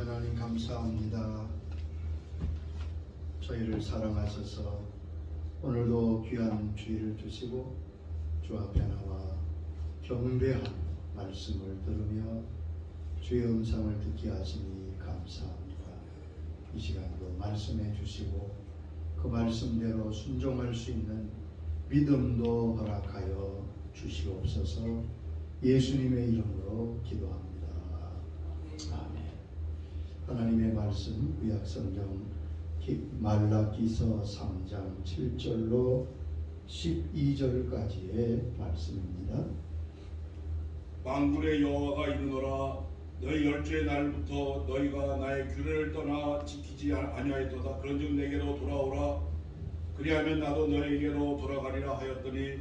하나님 감사합니다. 저희를 사랑하셔서 오늘도 귀한 주일을 주시고 주 앞에 나와 경배한 말씀을 들으며 주의 음성을 듣게 하시니 감사합니다. 이 시간도 말씀해 주시고 그 말씀대로 순종할 수 있는 믿음도 허락하여 주시옵소서. 예수님의 이름으로 기도합니다. 아멘. 하나님의 말씀 구약성경 말라기서 3장 7절로 12절까지의 말씀입니다. 만군의 여호와가 이르노라 너희 열주의 날부터 너희가 나의 규례를 떠나 지키지 아니하였도다. 그런즉 내게로 돌아오라. 그리하면 나도 너희에게로 돌아가리라 하였더니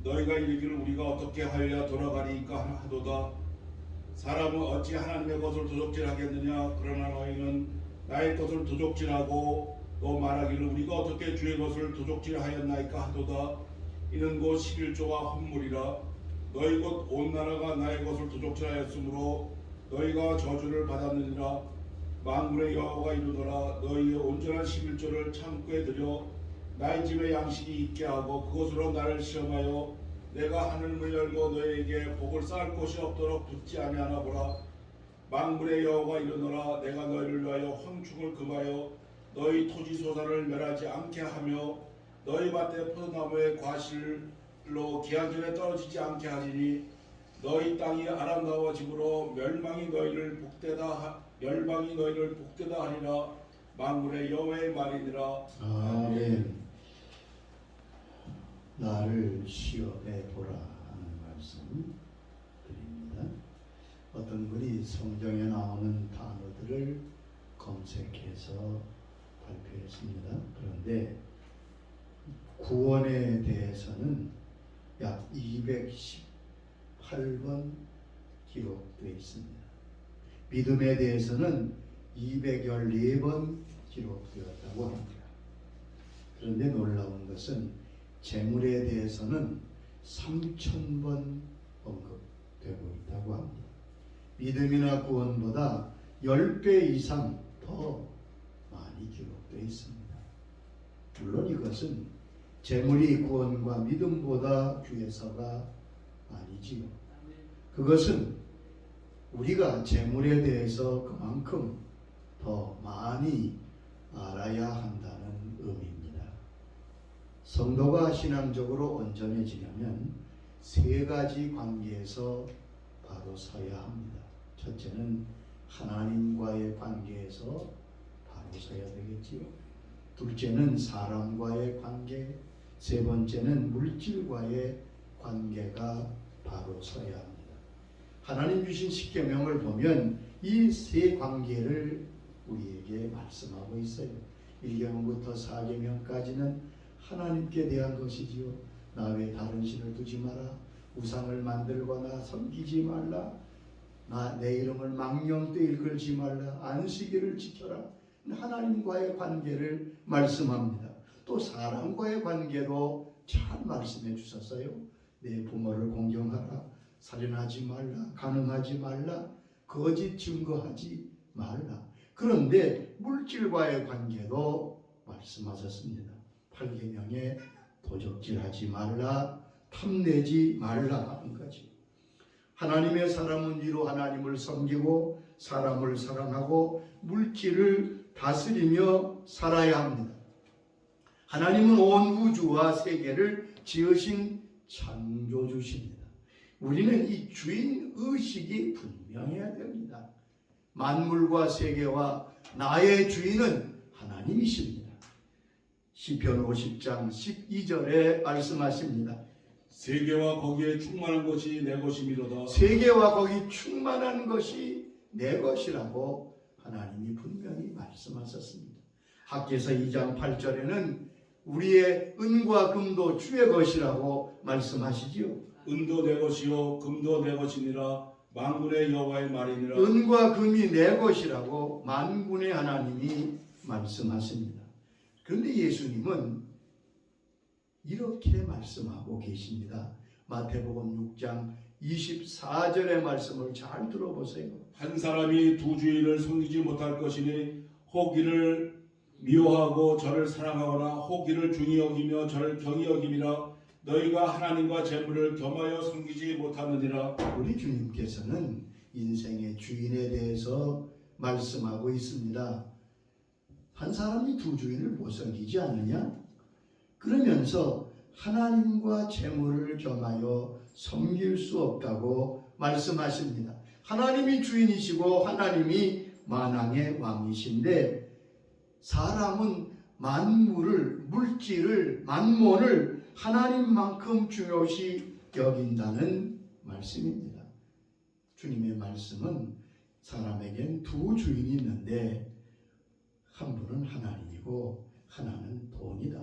너희가 이르기를 우리가 어떻게 하여야 돌아가리이까 하도다. 사람은 어찌 하나님의 것을 도적질하겠느냐. 그러나 너희는 나의 것을 도적질하고 또 말하기를 우리가 어떻게 주의 것을 도적질하였나이까 하도다. 이는 곧 11조와 헌물이라. 너희 곧 온 나라가 나의 것을 도적질하였으므로 너희가 저주를 받았느니라. 만군의 여호와가 이르노라 너희의 온전한 11조를 창고에 들여 나의 집에 양식이 있게 하고 그것으로 나를 시험하여 내가 하늘문을 열고 너희에게 복을 쌓을 곳이 없도록 붙지 아니하나 보라. 만군의 여호와가 이르노라 내가 너희를 위하여 황충을 금하여 너희 토지 소산을 멸하지 않게 하며 너희 밭의 포도나무의 과실로 기한전에 떨어지지 않게 하리니 너희 땅이 아름다워짐으로 멸망이 너희를 복되다 하리라. 만군의 여호와의 말이니라. 아멘. 나를 시험해 보라 하는 말씀 드립니다. 어떤 분이 성경에 나오는 단어들을 검색해서 발표했습니다. 그런데 구원에 대해서는 약 218번 기록되어 있습니다. 믿음에 대해서는 214번 기록되었다고 합니다. 그런데 놀라운 것은 재물에 대해서는 3000번 언급되고 있다고 합니다. 믿음이나 구원보다 10배 이상 더 많이 기록되어 있습니다. 물론 이것은 재물이 구원과 믿음보다 귀해서가 아니지요. 그것은 우리가 재물에 대해서 그만큼 더 많이 알아야 한다는 의미입니다. 성도가 신앙적으로 온전해지려면 세 가지 관계에서 바로 서야 합니다. 첫째는 하나님과의 관계에서 바로 서야 되겠지요. 둘째는 사람과의 관계, 세 번째는 물질과의 관계가 바로 서야 합니다. 하나님 주신 십계명을 보면 이 세 관계를 우리에게 말씀하고 있어요. 1계명부터 4계명까지는 하나님께 대한 것이지요. 나 외 다른 신을 두지 마라. 우상을 만들거나 섬기지 말라. 내 이름을 망령되이 걸지 말라. 안식일을 지켜라. 하나님과의 관계를 말씀합니다. 또 사람과의 관계도 잘 말씀해 주셨어요. 내 부모를 공경하라. 살인하지 말라. 간음하지 말라. 거짓 증거하지 말라. 그런데 물질과의 관계도 말씀하셨습니다. 8계명에 도적질하지 말라, 탐내지 말라 하는 거지. 하나님의 사람은 위로 하나님을 섬기고 사람을 사랑하고 물질을 다스리며 살아야 합니다. 하나님은 온 우주와 세계를 지으신 창조주십니다. 우리는 이 주인 의식이 분명해야 됩니다. 만물과 세계와 나의 주인은 하나님이십니다. 시편 50장 12절에 말씀하십니다. 세계와 거기에 충만한 것이 내 것이미로다. 세계와 거기 충만한 것이 내 것이라고 하나님이 분명히 말씀하셨습니다. 학개서 2장 8절에는 우리의 은과 금도 주의 것이라고 말씀하시지요. 은도 내 것이요 금도 내 것이니라. 만군의 여호와의 말이니라. 은과 금이 내 것이라고 만군의 하나님이 말씀하십니다. 그런데 예수님은 이렇게 말씀하고 계십니다. 마태복음 6장 24절의 말씀을 잘 들어보세요. 한 사람이 두 주인을 섬기지 못할 것이니 혹 이를 미워하고 저를 사랑하거나 혹 이를 중히 여기며 저를 경히 여김이라. 너희가 하나님과 재물을 겸하여 섬기지 못하느니라. 우리 주님께서는 인생의 주인에 대해서 말씀하고 있습니다. 한 사람이 두 주인을 못 섬기지 않느냐? 그러면서 하나님과 재물을 겸하여 섬길 수 없다고 말씀하십니다. 하나님이 주인이시고 하나님이 만왕의 왕이신데 사람은 만물을, 물질을, 만몬을 하나님만큼 중요시 여긴다는 말씀입니다. 주님의 말씀은 사람에겐 두 주인이 있는데 한 분은 하나님이고 하나는 돈이다.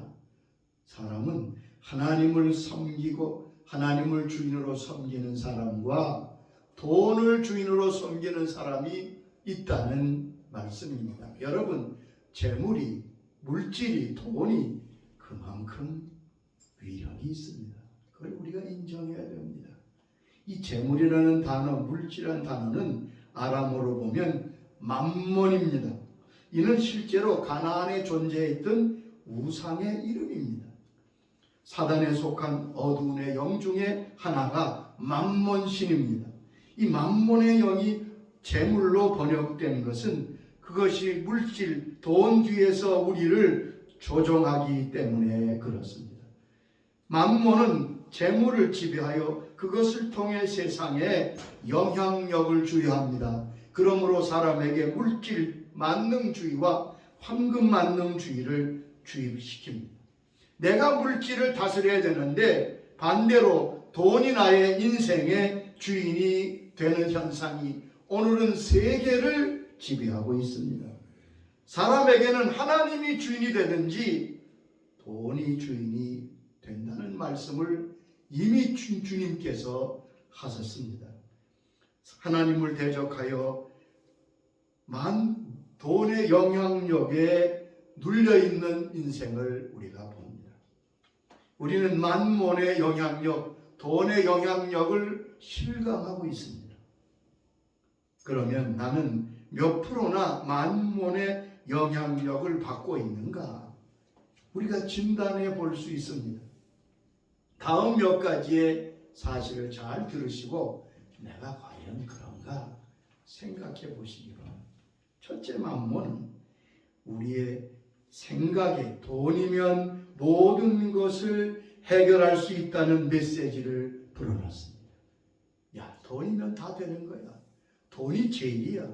사람은 하나님을 섬기고 하나님을 주인으로 섬기는 사람과 돈을 주인으로 섬기는 사람이 있다는 말씀입니다. 여러분, 재물이, 물질이, 돈이 그만큼 위력이 있습니다. 그걸 우리가 인정해야 됩니다. 이 재물이라는 단어, 물질이라는 단어는 아람어로 보면 맘몬입니다. 이는 실제로 가나안에 존재했던 우상의 이름입니다. 사단에 속한 어두운의 영 중에 하나가 맘몬신입니다. 이 맘몬의 영이 재물로 번역된 것은 그것이 물질, 돈 뒤에서 우리를 조종하기 때문에 그렇습니다. 맘몬은 재물을 지배하여 그것을 통해 세상에 영향력을 주여합니다. 그러므로 사람에게 물질 만능주의와 황금 만능주의를 주입시킵니다. 내가 물질을 다스려야 되는데 반대로 돈이 나의 인생의 주인이 되는 현상이 오늘은 세계를 지배하고 있습니다. 사람에게는 하나님이 주인이 되든지 돈이 주인이 된다는 말씀을 이미 주님께서 하셨습니다. 하나님을 대적하여 돈의 영향력에 눌려있는 인생을 우리가 봅니다. 우리는 만몬의 영향력, 돈의 영향력을 실감하고 있습니다. 그러면 나는 몇 프로나 만몬의 영향력을 받고 있는가? 우리가 진단해 볼 수 있습니다. 다음 몇 가지의 사실을 잘 들으시고 내가 과연 그런가 생각해 보시기 바랍니다. 첫째, 만몬은 우리의 생각에 돈이면 모든 것을 해결할 수 있다는 메시지를 불어넣습니다. 야, 돈이면 다 되는 거야. 돈이 제일이야.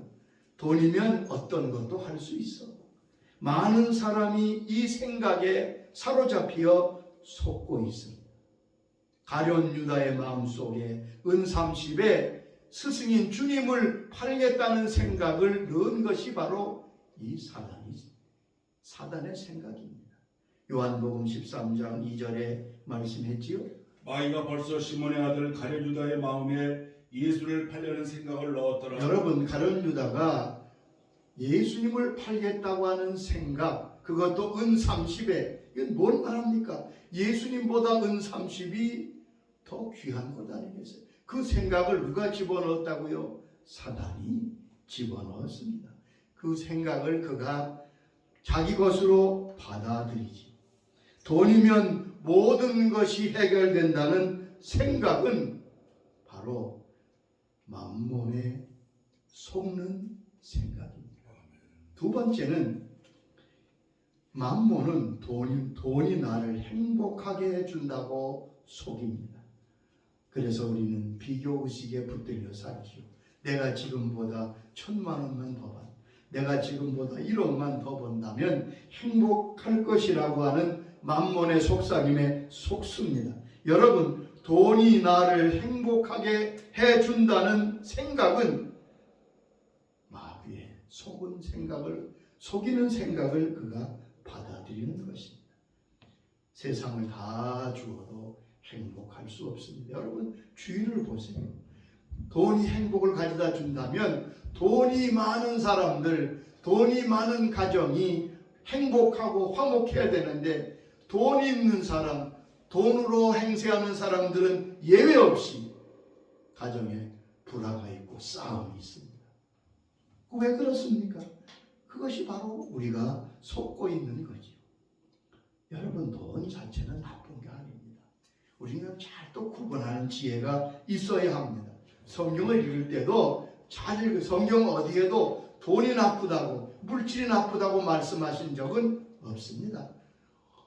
돈이면 어떤 것도 할 수 있어. 많은 사람이 이 생각에 사로잡혀 속고 있습니다. 가룟 유다의 마음속에 은30에 스승인 주님을 팔겠다는 생각을 넣은 것이 바로 이 사단의 생각입니다. 요한복음 13장 2절에 말씀했지요. 마귀가 벌써 시몬의 아들 가룟 유다의 마음에 예수를 팔려는 생각을 넣었더라. 여러분, 가룟 유다가 예수님을 팔겠다고 하는 생각, 그것도 은30에, 이건 뭔 말합니까? 예수님보다 은30이 더 귀한 것 아니겠어요? 그 생각을 누가 집어넣었다고요? 사단이 집어넣었습니다. 그 생각을 그가 자기 것으로 받아들이지. 돈이면 모든 것이 해결된다는 생각은 바로 만몬에 속는 생각입니다. 두 번째는 만몬은 돈이 나를 행복하게 해준다고 속입니다. 그래서 우리는 비교의식에 붙들려 살지요. 내가 지금보다 1,000만 원만 더 받, 내가 지금보다 1억만 더 번다면 행복할 것이라고 하는 만몬의 속삭임에 속습니다. 여러분, 돈이 나를 행복하게 해준다는 생각은 마귀의 속이는 생각을 그가 받아들이는 것입니다. 세상을 다 주어도 행복할 수 없습니다. 여러분, 주위를 보세요. 돈이 행복을 가져다 준다면 돈이 많은 사람들, 돈이 많은 가정이 행복하고 화목해야 되는데 돈이 있는 사람, 돈으로 행세하는 사람들은 예외 없이 가정에 불화가 있고 싸움이 있습니다. 왜 그렇습니까? 그것이 바로 우리가 속고 있는 거지요. 여러분, 돈 자체는 나쁜 게 아닙니다. 우리는 잘 또 구분하는 지혜가 있어야 합니다. 성경을 읽을 때도 잘 읽어. 성경 어디에도 돈이 나쁘다고, 물질이 나쁘다고 말씀하신 적은 없습니다.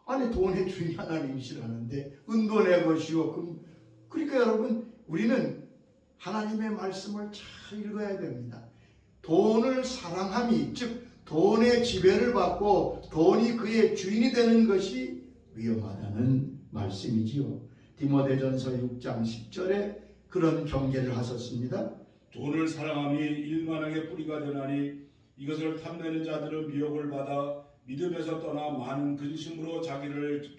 아니, 돈의 주인 하나님이시라는데 은돈의 것이요. 그러니까 여러분, 우리는 하나님의 말씀을 잘 읽어야 됩니다. 돈을 사랑함이, 즉 돈의 지배를 받고 돈이 그의 주인이 되는 것이 위험하다는 말씀이지요. 디모데전서 6장 10절에 그런 경계를 하셨습니다. 돈을 사랑함이 일만하게 뿌리가 되나니 이것을 탐내는 자들은 미혹을 받아 믿음에서 떠나 많은 근심으로 자기를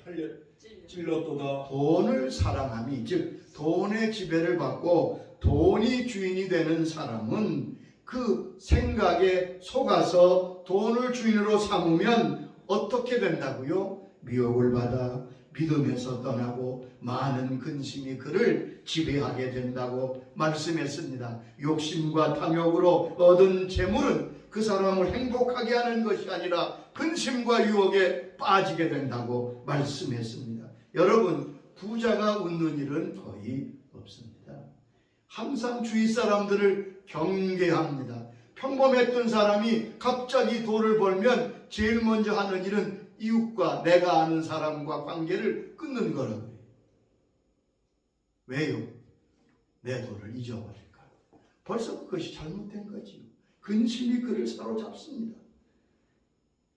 찔렀도다. 돈을 사랑함이, 즉 돈의 지배를 받고 돈이 주인이 되는 사람은 그 생각에 속아서 돈을 주인으로 삼으면 어떻게 된다고요? 미혹을 받아 믿음에서 떠나고 많은 근심이 그를 지배하게 된다고 말씀했습니다. 욕심과 탐욕으로 얻은 재물은 그 사람을 행복하게 하는 것이 아니라 근심과 유혹에 빠지게 된다고 말씀했습니다. 여러분, 부자가 웃는 일은 거의 없습니다. 항상 주위 사람들을 경계합니다. 평범했던 사람이 갑자기 돈을 벌면 제일 먼저 하는 일은 이웃과 내가 아는 사람과 관계를 끊는 거라고요. 왜요? 내 돈을 잊어버릴까? 벌써 그것이 잘못된 거지요. 근심이 그를 사로잡습니다.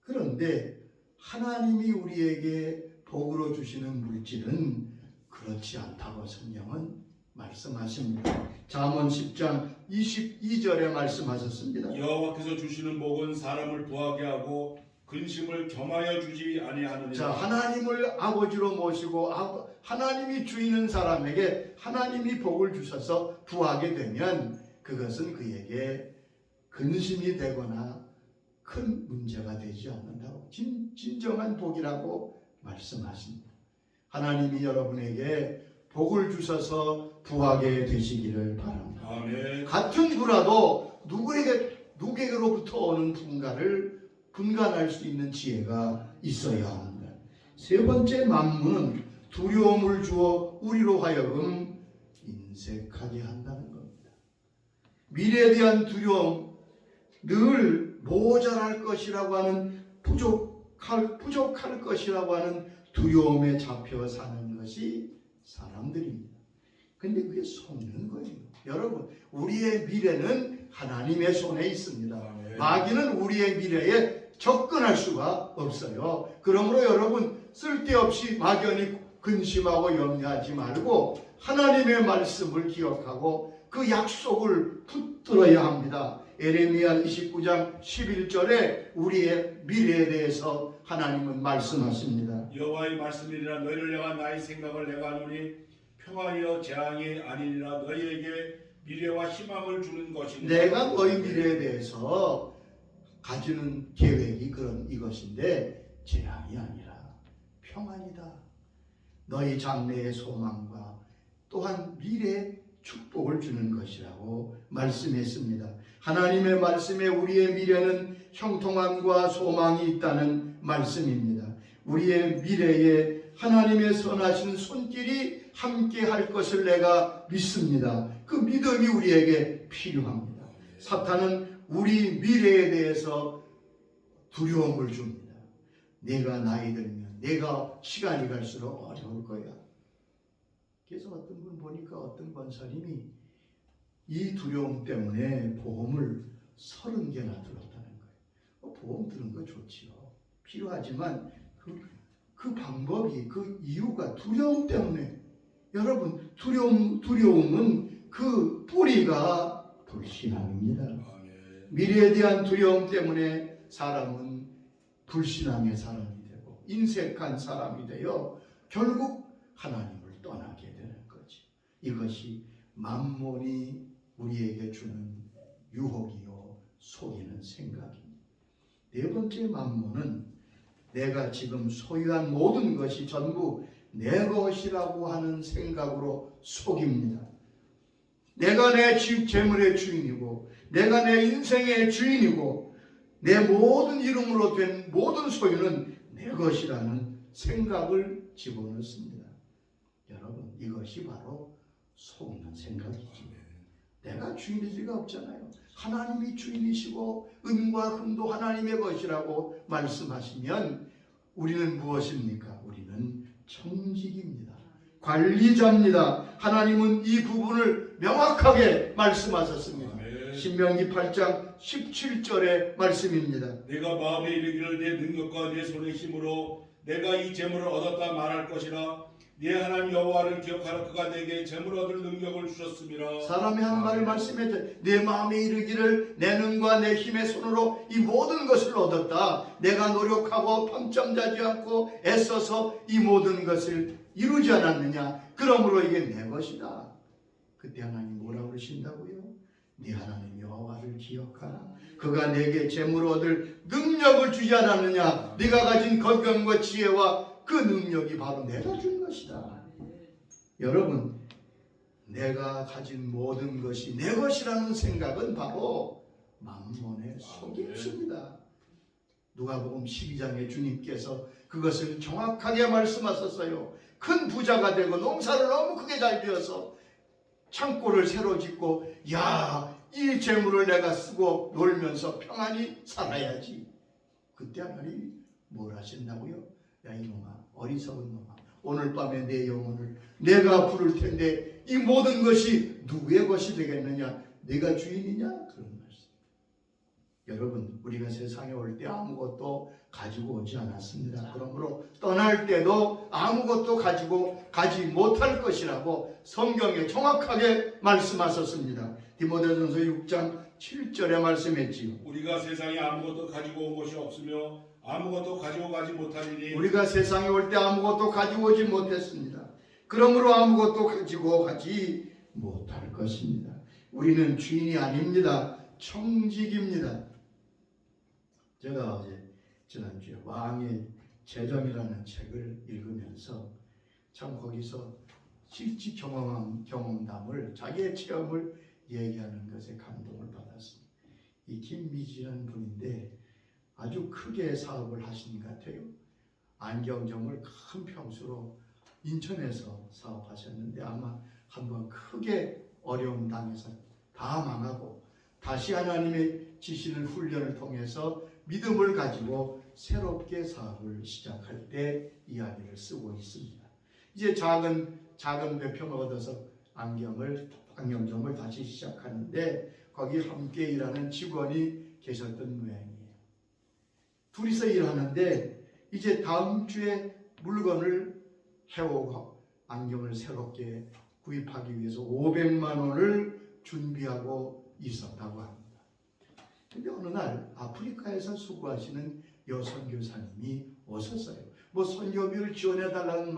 그런데 하나님이 우리에게 복으로 주시는 물질은 그렇지 않다고 성경은 말씀하십니다. 잠언 10장 22절에 말씀하셨습니다. 여호와께서 주시는 복은 사람을 부하게 하고 근심을 겸하여 주지 아니하느니라. 자, 하나님을 아버지로 모시고 하나님이 주인인 사람에게 하나님이 복을 주셔서 부하게 되면 그것은 그에게 근심이 되거나 큰 문제가 되지 않는다고, 진정한 복이라고 말씀하십니다. 하나님이 여러분에게 복을 주셔서 부하게 되시기를 바랍니다. 아멘. 같은 부라도 누구에게로부터 오는 분가를 분간할 수 있는 지혜가 있어야 합니다. 세 번째 만문은 두려움을 주어 우리로 하여금 인색하게 한다는 겁니다. 미래에 대한 두려움, 늘 모자랄 것이라고 하는 부족할 것이라고 하는 두려움에 잡혀 사는 것이 사람들입니다. 근데 그게 속는 거예요. 여러분, 우리의 미래는 하나님의 손에 있습니다. 아멘. 마귀는 우리의 미래에 접근할 수가 없어요. 그러므로 여러분, 쓸데없이 막연히 근심하고 염려하지 말고 하나님의 말씀을 기억하고 그 약속을 붙들어야 합니다. 에레미야 29장 11절에 우리의 미래에 대해서 하나님은 말씀하십니다. 여호와의 말씀이니라. 너희를 향한 나의 생각을 내가 아노니 평안이여 재앙이 아니니라. 너희에게 미래와 희망을 주는 것이니라. 내가 너희 미래에 대해서 가지는 계획이 이것인데 재앙이 아니라 평안이다. 너희 장래의 소망과 또한 미래의 축복을 주는 것이라고 말씀했습니다. 하나님의 말씀에 우리의 미래는 형통함과 소망이 있다는 말씀입니다. 우리의 미래에 하나님의 선하신 손길이 함께 할 것을 내가 믿습니다. 그 믿음이 우리에게 필요합니다. 사탄은 우리 미래에 대해서 두려움을 줍니다. 내가 나이 들면, 내가 시간이 갈수록 어려울 거야. 그래서 어떤 분 보니까 어떤 권사님이 이 두려움 때문에 보험을 30개나 들었다는 거예요. 보험 드는 거 좋지요. 필요하지만 그 방법이, 그 이유가 두려움 때문에. 여러분, 두려움은 그 뿌리가 불신앙입니다. 아멘. 미래에 대한 두려움 때문에 사람은 불신앙의 사람이 되고 인색한 사람이 되어 결국 하나님을 떠나게 되는 거지. 이것이 만몬이 우리에게 주는 유혹이요 속이는 생각입니다. 네 번째 만몬은 내가 지금 소유한 모든 것이 전부 내 것이라고 하는 생각으로 속입니다. 내가 내 재물의 주인이고 내가 내 인생의 주인이고 내 모든 이름으로 된 모든 소유는 내 것이라는 생각을 집어넣습니다. 여러분, 이것이 바로 속는 생각이지. 내가 주인일 리가 없잖아요. 하나님이 주인이시고 은과 금도 하나님의 것이라고 말씀하시면 우리는 무엇입니까? 우리는 청직입니다. 관리자입니다. 하나님은 이 부분을 명확하게 말씀하셨습니다. 신명기 8장 17절의 말씀입니다. 내가 마음에 이르기를 내 능력과 내 손의 힘으로 내가 이 재물을 얻었다 말할 것이라. 네 하나님 여호와를 기억하라. 그가 내게 재물 얻을 능력을 주셨음이라. 사람이 하는 말을 말씀했죠. 내 마음에 이르기를 내 능과 내 힘의 손으로 이 모든 것을 얻었다. 내가 노력하고 평점 자지 않고 애써서 이 모든 것을 이루지 않았느냐. 그러므로 이게 내 것이다. 그때 하나님 뭐라고 그러신다고요? 네 하나님 여호와를 기억하라. 그가 내게 재물 얻을 능력을 주지 않았느냐. 네가 가진 건강과 지혜와 그 능력이 바로 내가 준 것이다. 여러분, 내가 가진 모든 것이 내 것이라는 생각은 바로 만몬의 속임수입니다. 누가복음 12장에 주님께서 그것을 정확하게 말씀하셨어요. 큰 부자가 되고 농사를 너무 크게 잘 지어서 창고를 새로 짓고 이 재물을 내가 쓰고 놀면서 평안히 살아야지. 그때 하나님이 뭘 하신다고요? 야 이놈아, 어리석은 놈아, 오늘 밤에 내 영혼을 내가 부를 텐데 이 모든 것이 누구의 것이 되겠느냐? 네가 주인이냐? 그런 말씀. 여러분, 우리가 세상에 올 때 아무것도 가지고 오지 않았습니다. 그러므로 떠날 때도 아무것도 가지고 가지 못할 것이라고 성경에 정확하게 말씀하셨습니다. 디모데전서 6장 7절에 말씀했지요. 우리가 세상에 아무것도 가지고 온 것이 없으며 아무것도 가지고 가지 못하리니 우리가 세상에 올 때 아무것도 가지고 오지 못했습니다. 그러므로 아무것도 가지고 가지 못할 것입니다. 우리는 주인이 아닙니다. 청직입니다. 제가 어제 지난주에 왕의 재정이라는 책을 읽으면서 참 거기서 실제 경험한 경험담을 자기의 체험을 얘기하는 것에 감동을 받았습니다. 이 김미지라는 분인데 아주 크게 사업을 하신 것 같아요. 안경점을 큰 평수로 인천에서 사업하셨는데 아마 한번 크게 어려움 당해서 다 망하고 다시 하나님의 지시는 훈련을 통해서 믿음을 가지고 새롭게 사업을 시작할 때 이야기를 쓰고 있습니다. 이제 작은 몇 평을 얻어서 안경점을 다시 시작하는데 거기 함께 일하는 직원이 계셨던 모양이에요. 둘이서 일하는데 이제 다음 주에 물건을 해오고 안경을 새롭게 구입하기 위해서 500만 원을 준비하고 있었다고 합니다. 근데 어느 날 아프리카에서 수고하시는 여선교사님이 오셨어요. 뭐 선교비를 지원해달라는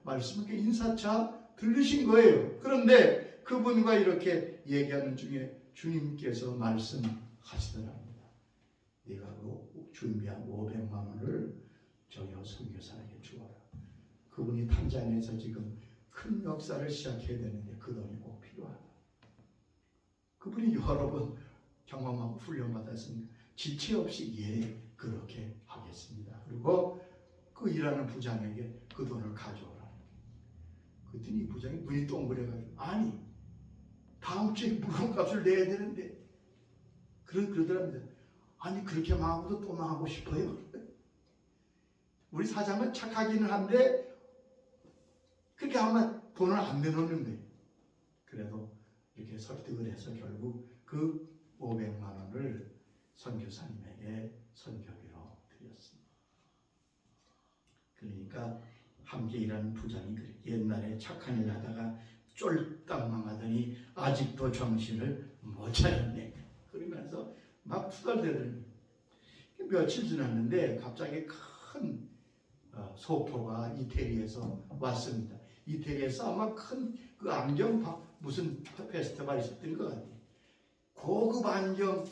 말씀을 인사차 들으신 거예요. 그런데 그분과 이렇게 얘기하는 중에 주님께서 말씀하시더랍니다. 네가 준비한 500만 원을 저 여선교사에게 주어라. 그분이 탄자니아에서 지금 큰 역사를 시작해야 되는데 그 돈이 꼭 필요하다. 그분이 여러 번 경험하고 훈련받았으니까 지체 없이 그렇게 하겠습니다. 그리고 그 일하는 부장에게 그 돈을 가져오라. 그랬더니 부장이 눈이 동그래가지고 아니 다음 주에 물건값을 내야 되는데 그러더랍니다. 아니 그렇게 망하고도 또 망하고 싶어요. 우리 사장은 착하기는 한데 그렇게 하면 돈을 안 내놓는 거예요. 그래도 이렇게 설득을 해서 결국 그 500만 원을 선교사님에게 선교비로 드렸습니다. 그러니까 함께 일하는 부장이 그래. 옛날에 착한 일 하다가 쫄딱 망하더니 아직도 정신을 못 차렸네. 그러면서 막 투덜대더니 며칠 지났는데 갑자기 큰 소포가 이태리에서 왔습니다. 이태리에서 아마 큰 그 안경 무슨 페스티벌이 있었던 것 같아요. 고급 안경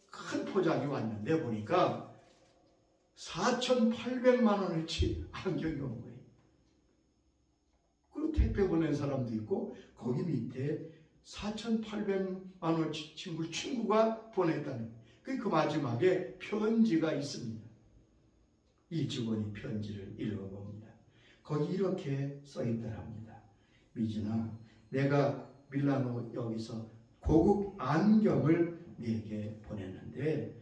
큰 포장이 왔는데 보니까 4,800만 원어치 안경이 온 거예요. 그리고 택배 보낸 사람도 있고 거기 밑에 4,800만 원 친구가 보냈다는 그 마지막에 편지가 있습니다. 이 직원이 편지를 읽어봅니다. 거기 이렇게 써있더랍니다. 미진아, 내가 밀라노 여기서 고급 안경을 네게 보냈는데,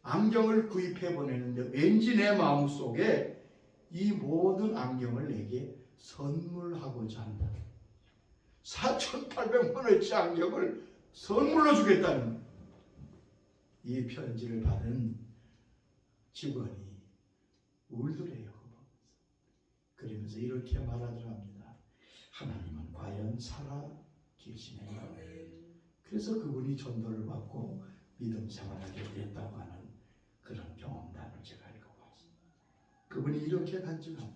안경을 구입해 보내는데 왠지 내 마음속에 이 모든 안경을 내게 선물하고자 한다. 4,800만 원어치 안경을 선물로 주겠다는 이 편지를 받은 직원이 울더래요. 그러면서 이렇게 말하더랍니다. 하나님은 과연 살아 계시네요. 그래서 그분이 전도를 받고 믿음 생활하게 됐다고 하는 그런 경험담을 제가 읽어봤습니다. 그분이 이렇게 간증합니다.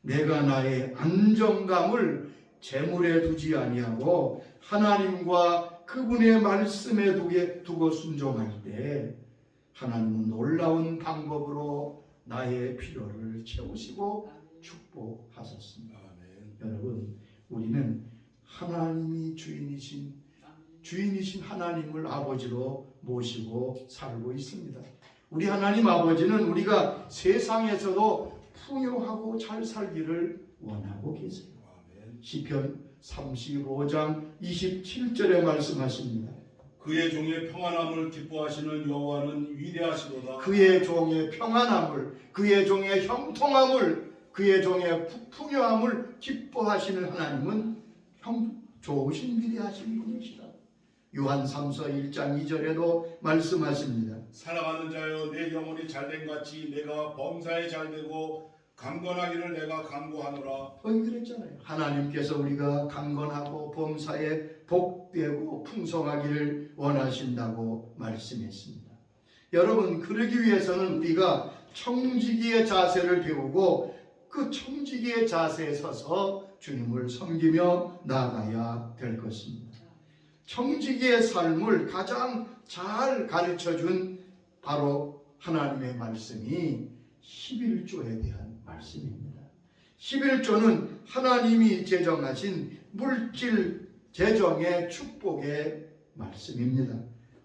내가 나의 안정감을 재물에 두지 아니하고 하나님과 그분의 말씀에 두고 순종할 때 하나님은 놀라운 방법으로 나의 필요를 채우시고 축복하셨습니다. 여러분, 우리는 하나님이 주인이신 하나님을 아버지로 모시고 살고 있습니다. 우리 하나님 아버지는 우리가 세상에서도 풍요하고 잘 살기를 원하고 계세요. 시편 35장 27절에 말씀하십니다. 그의 종의 평안함을 기뻐하시는 여호와는 위대하시도다. 그의 종의 평안함을, 그의 종의 형통함을, 그의 종의 풍요함을 기뻐하시는 하나님은 좋으신 위대하신 분이시다. 요한 3서 1장 2절에도 말씀하십니다. 사랑하는 자여, 내 영혼이 잘된 같이 내가 범사에 잘되고 강건하기를 내가 간구하노라. 거기 그랬잖아요. 하나님께서 우리가 강건하고 범사에 복되고 풍성하기를 원하신다고 말씀했습니다. 여러분, 그러기 위해서는 우리가 청지기의 자세를 배우고 그 청지기의 자세에 서서 주님을 섬기며 나아가야 될 것입니다. 청지기의 삶을 가장 잘 가르쳐준 바로 하나님의 말씀이 11조에 대한 말씀입니다. 11조는 하나님이 제정하신 물질 재정의 축복의 말씀입니다.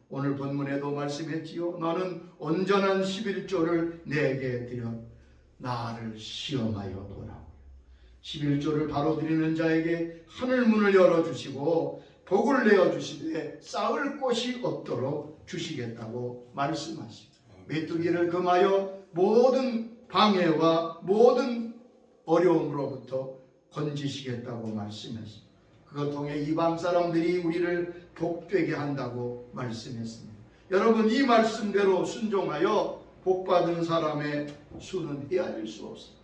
오늘 본문에도 말씀했지요. 너는 온전한 11조를 내게 드려 나를 시험하여 보라고. 11조를 바로 드리는 자에게 하늘 문을 열어주시고 복을 내어주시되 쌓을 곳이 없도록 주시겠다고 말씀하십니다. 메뚜기를 금하여 모든 방해와 모든 어려움으로부터 건지시겠다고 말씀했습니다. 그것 통해 이방 사람들이 우리를 복되게 한다고 말씀했습니다. 여러분, 이 말씀대로 순종하여 복받은 사람의 수는 헤아릴 수 없습니다.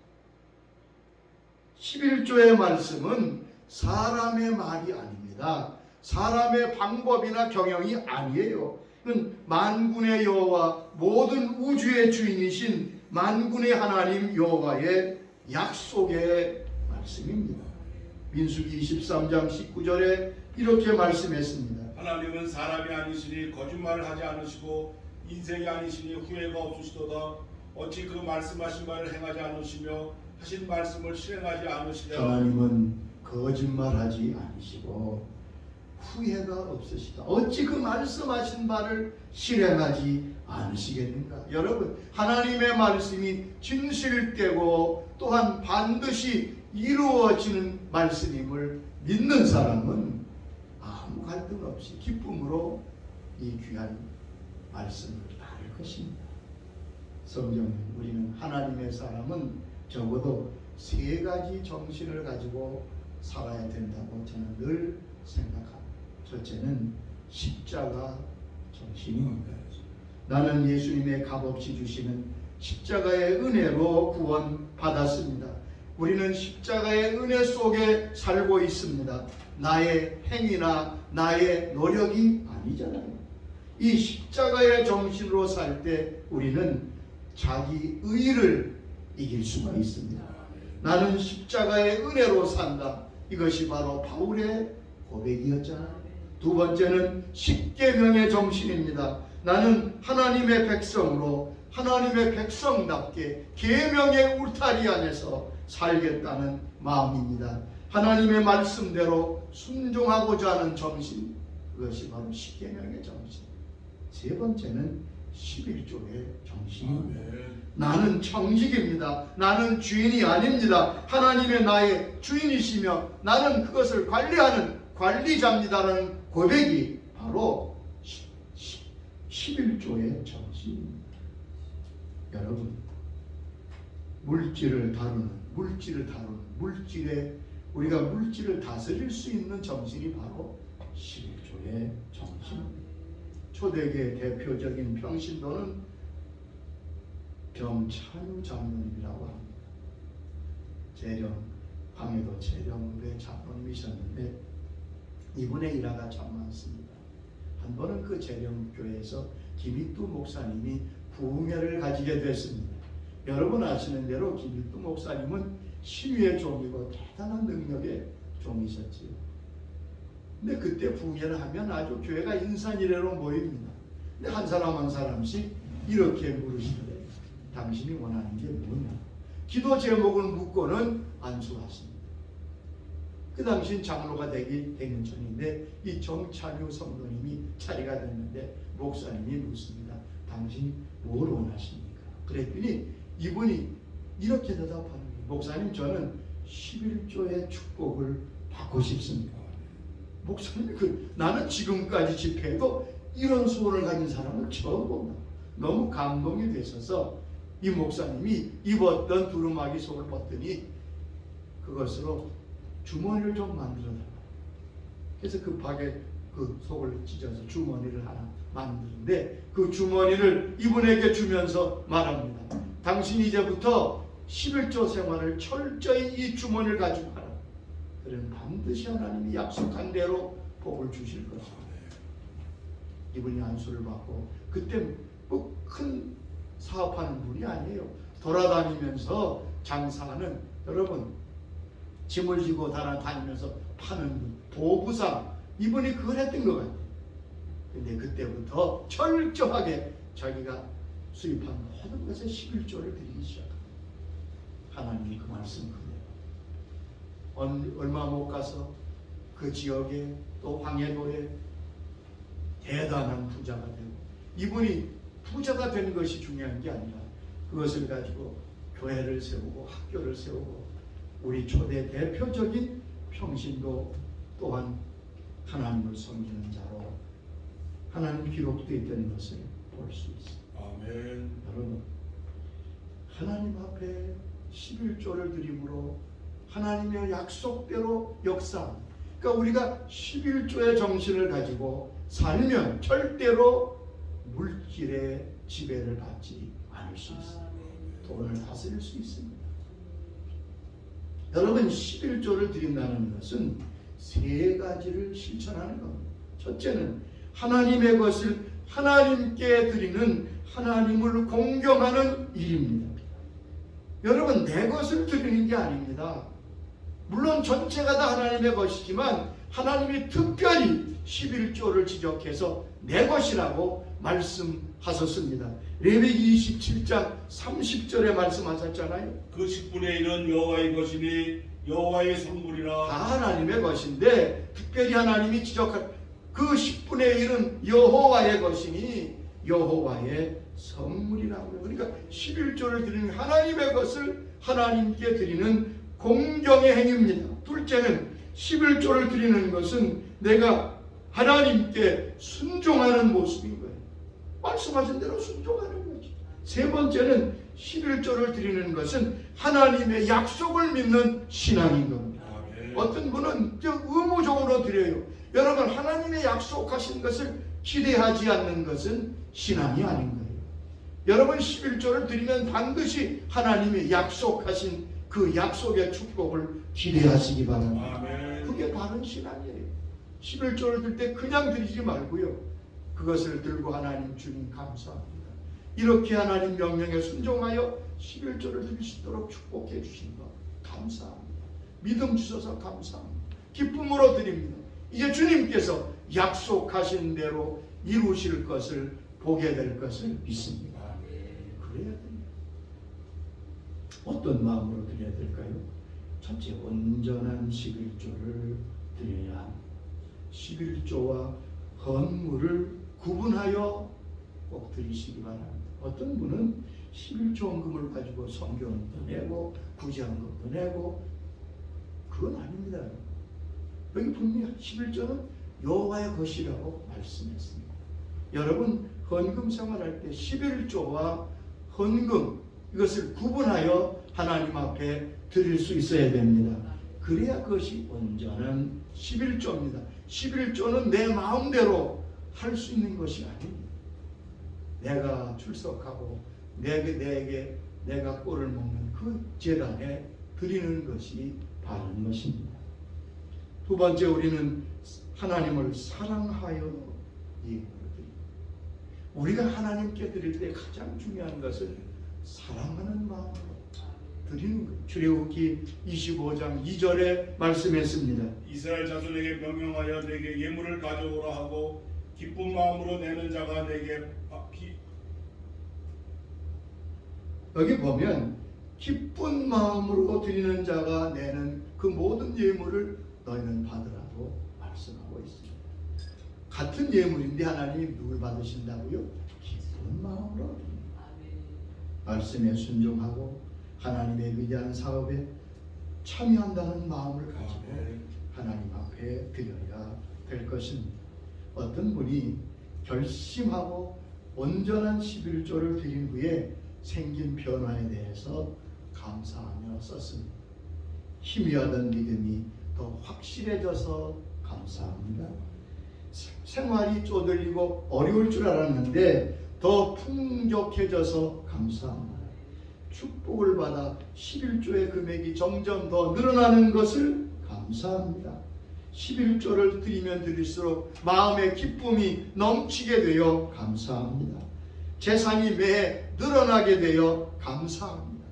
11조의 말씀은 사람의 말이 아닙니다. 사람의 방법이나 경영이 아니에요. 그건 만군의 여호와, 모든 우주의 주인이신 만군의 하나님 여호와의 약속의 말씀입니다. 민수기 23장 19절에 이렇게 말씀했습니다. 하나님은 사람이 아니시니 거짓말을 하지 않으시고 인생이 아니시니 후회가 없으시도다. 어찌 그 말씀하신 바를 행하지 않으시며 하신 말씀을 실행하지 않으시랴. 하나님은 거짓말하지 않으시고 후회가 없으시다. 어찌 그 말씀하신 바를 실행하지 않으시겠는가? 여러분, 하나님의 말씀이 진실되고 또한 반드시 이루어지는 말씀임을 믿는 사람은 아무 갈등 없이 기쁨으로 이 귀한 말씀을 따를 것입니다. 성경에 우리는 하나님의 사람은 적어도 3가지 정신을 가지고 살아야 된다고 저는 늘 생각합니다. 첫째는 십자가 정신입니다. 나는 예수님의 값없이 주시는 십자가의 은혜로 구원받았습니다. 우리는 십자가의 은혜 속에 살고 있습니다. 나의 행위나 나의 노력이 아니잖아요. 이 십자가의 정신으로 살 때 우리는 자기 의를 이길 수가 있습니다. 나는 십자가의 은혜로 산다. 이것이 바로 바울의 고백이었잖아요. 두 번째는 십계명의 정신입니다. 나는 하나님의 백성으로 하나님의 백성답게 계명의 울타리 안에서 살겠다는 마음입니다. 하나님의 말씀대로 순종하고자 하는 정신, 그것이 바로 십계명의 정신. 세 번째는 11조의 정신입니다. 나는 청직입니다. 나는 주인이 아닙니다. 하나님의 나의 주인이시며 나는 그것을 관리하는 관리자입니다라는 고백이 바로 11조의 정신입니다. 여러분, 물질을 다루는 우리가 물질을 다스릴 수 있는 정신이 바로 11조의 정신입니다. 초대교의 대표적인 평신도는 병찬우 장로님이라고 합니다. 황해도 재령의 장로님이셨는데 이분의 일화가 참 많습니다. 한 번은 그 재령교회에서 김익두 목사님이 부흥회를 가지게 됐습니다. 여러분 아시는 대로 김익두 목사님은 신유의 종이고 대단한 능력의 종이셨지요. 근데 그때 부흥회를 하면 아주 교회가 인산이래로 모입니다. 근데 한 사람 한 사람씩 이렇게 물으시더래요. 당신이 원하는 게 뭐냐? 기도 제목을 묻고는 안수하십니다. 그 당시엔 장로가 되는 전인데 이 정찬유 성도님이 자리가 됐는데 목사님이 묻습니다. 당신 뭘 원하십니까? 그랬더니 이분이 이렇게 대답하는 거예요. 목사님, 저는 11조의 축복을 받고 싶습니다. 목사님이 나는 지금까지 집회에도 이런 소원을 가진 사람을 처음 본다. 너무 감동이 되셔서 이 목사님이 입었던 두루마기 속을 벗더니 그것으로 주머니를 좀 만들어달라. 그래서 급하게 그 속을 찢어서 주머니를 하나 만드는데 그 주머니를 이분에게 주면서 말합니다. 당신 이제부터 11조 생활을 철저히 이 주머니를 가지고 하라. 그러면 반드시 하나님이 약속한 대로 복을 주실 것이다. 이분이 안수를 받고 그때 뭐 큰 사업하는 분이 아니에요. 돌아다니면서 장사하는, 여러분 짐을 지고 다니면서 파는 분, 보부상, 이분이 그걸 했던 것 같아요. 근데 그때부터 철저하게 자기가 수입한 모든 것에 11조를 드리기 시작합니다. 하나님이 그 말씀 그대로 얼마 못 가서 그 지역에 또 황해도에 대단한 부자가 되고, 이분이 부자가 된 것이 중요한 게 아니라 그것을 가지고 교회를 세우고 학교를 세우고 우리 초대 대표적인 평신도 또한 하나님을 섬기는 자로 하나님 기록되어 있다는 것을 볼 수 있습니다. 아멘. 여러분, 하나님 앞에 11조를 드림으로 하나님의 약속대로 역사합니다. 그러니까 우리가 11조의 정신을 가지고 살면 절대로 물질의 지배를 받지 않을 수 있습니다. 돈을 다스릴 수 있습니다. 여러분, 11조를 드린다는 것은 세 가지를 실천하는 겁니다. 첫째는 하나님의 것을 하나님께 드리는, 하나님을 공경하는 일입니다. 여러분, 내 것을 드리는 게 아닙니다. 물론 전체가 다 하나님의 것이지만 하나님이 특별히 11조를 지적해서 내 것이라고 말씀하셨습니다. 레위기 27장 30절에 말씀하셨잖아요. 그 10분의 1은 여호와의 것이니 여호와의 성물이라. 다 하나님의 것인데 특별히 하나님이 지적한 그 10분의 1은 여호와의 것이니 여호와의 성물이라고요. 그러니까 11조를 드리는 하나님의 것을 하나님께 드리는 공경의 행위입니다. 둘째는 11조를 드리는 것은 내가 하나님께 순종하는 모습인 거예요. 말씀하신 대로 순종하는 거죠. 세 번째는 11조를 드리는 것은 하나님의 약속을 믿는 신앙인 겁니다. 어떤 분은 의무적으로 드려요. 여러분, 하나님의 약속하신 것을 기대하지 않는 것은 신앙이 아닌 거예요. 여러분, 11조를 드리면 반드시 하나님의 약속하신 그 약속의 축복을 기대하시기 바랍니다. 그게 바른 신앙이에요. 11조를 들 때 그냥 드리지 말고요. 그것을 들고 하나님 주님 감사합니다. 이렇게 하나님 명령에 순종하여 11조를 드릴 수 있도록 축복해 주신 것 감사합니다. 믿음 주셔서 감사합니다. 기쁨으로 드립니다. 이제 주님께서 약속하신 대로 이루실 것을 보게 될 것을 믿습니다. 그래야 됩니다. 어떤 마음으로 드려야 될까요? 첫째, 온전한 11조를 드려야 합니다. 11조와 헌물을 구분하여 꼭 드리시기 바랍니다. 어떤 분은 11조 헌금을 가지고 성경도 내고 구제헌금도 내고, 그건 아닙니다. 여기 분명히 11조는 여호와의 것이라고 말씀했습니다. 여러분, 헌금 생활할 때 11조와 헌금, 이것을 구분하여 하나님 앞에 드릴 수 있어야 됩니다. 그래야 그것이 온전한 11조입니다. 11조는 내 마음대로 할 수 있는 것이 아닙니다. 내가 출석하고 내가 꼴을 먹는 그 제단에 드리는 것이 바른 것입니다. 두 번째, 우리는 하나님을 사랑하여 예물을 드립니다. 우리가 하나님께 드릴 때 가장 중요한 것은 사랑하는 마음으로 드리는 것. 출애굽기 25장 2절에 말씀했습니다. 이스라엘 자손에게 명령하여 내게 예물을 가져오라 하고 기쁜 마음으로 내는 자가 내게 여기 보면 기쁜 마음으로 드리는 자가 내는 그 모든 예물을 너희는 받으라고 말씀하고 있습니다. 같은 예물인데 하나님이 누굴 받으신다고요? 기쁜 마음으로 드립니다. 말씀에 순종하고 하나님의 위대한 사업에 참여한다는 마음을 가지고 하나님 앞에 드려야 될 것입니다. 어떤 분이 결심하고 온전한 11조를 드린 후에 생긴 변화에 대해서 감사하며 썼습니다. 희미하던 믿음이 더 확실해져서 감사합니다. 생활이 쪼들리고 어려울 줄 알았는데 더 풍족해져서 감사합니다. 축복을 받아 11조의 금액이 점점 더 늘어나는 것을 감사합니다. 11조를 드리면 드릴수록 마음의 기쁨이 넘치게 되어 감사합니다. 재산이 매해 늘어나게 되어 감사합니다.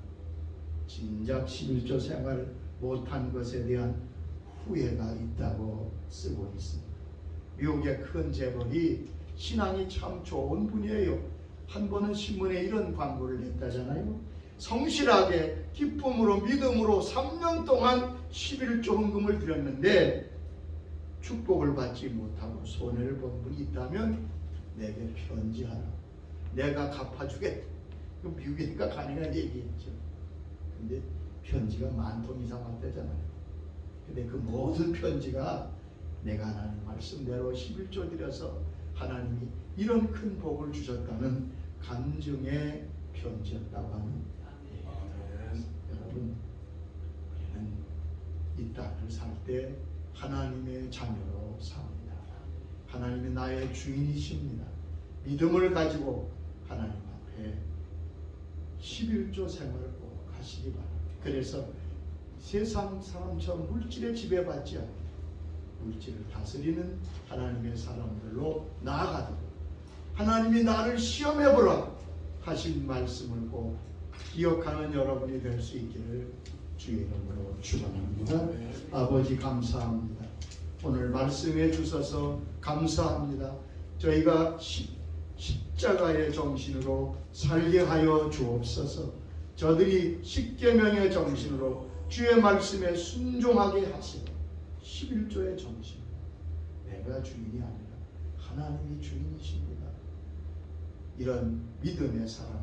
진작 11조 생활 못한 것에 대한 후회가 있다고 쓰고 있습니다. 미국의 큰 재벌이 신앙이 참 좋은 분이에요. 한 번은 신문에 이런 광고를 냈다잖아요. 성실하게 기쁨으로 믿음으로 3년 동안 11조 헌금을 드렸는데 축복을 받지 못하고 손해를 본 분이 있다면 내게 편지하라. 내가 갚아주겠다. 미국이니까 가능한 얘기겠죠. 근데 편지가 10,000통 이상 왔다잖아요. 근데 그 모든 편지가 내가 하나님 말씀대로 11조 드려서 하나님이 이런 큰 복을 주셨다는 간증의 편지였다고 하는. 여러분, 우리는 이 땅을 살 때 하나님의 자녀로 삽니다. 하나님이 나의 주인이십니다. 믿음을 가지고 하나님 앞에 11조 생활을 꼭 하시기 바랍니다. 그래서 세상 사람처럼 물질에 지배받지 않고 물질을 다스리는 하나님의 사람들로 나아가도록 하나님이 나를 시험해보라 하신 말씀을 꼭 기억하는 여러분이 될 수 있기를 주의 이름으로 축원합니다. 아버지 감사합니다. 오늘 말씀해 주셔서 감사합니다. 저희가 십자가의 정신으로 살게 하여 주옵소서. 저들이 십계명의 정신으로 주의 말씀에 순종하게 하시고 11조의 정신, 내가 주인이 아니라 하나님이 주인이십니다. 이런 믿음의 사람,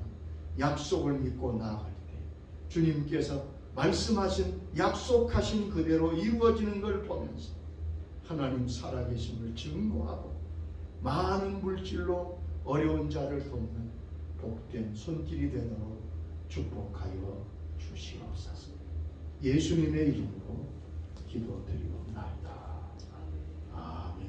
약속을 믿고 나아갈 때 주님께서 말씀하신 약속하신 그대로 이루어지는 걸 보면서 하나님 살아계심을 증거하고 많은 물질로 어려운 자를 돕는 복된 손길이 되도록 축복하여 주시옵소서. 예수님의 이름으로 기도드립니다.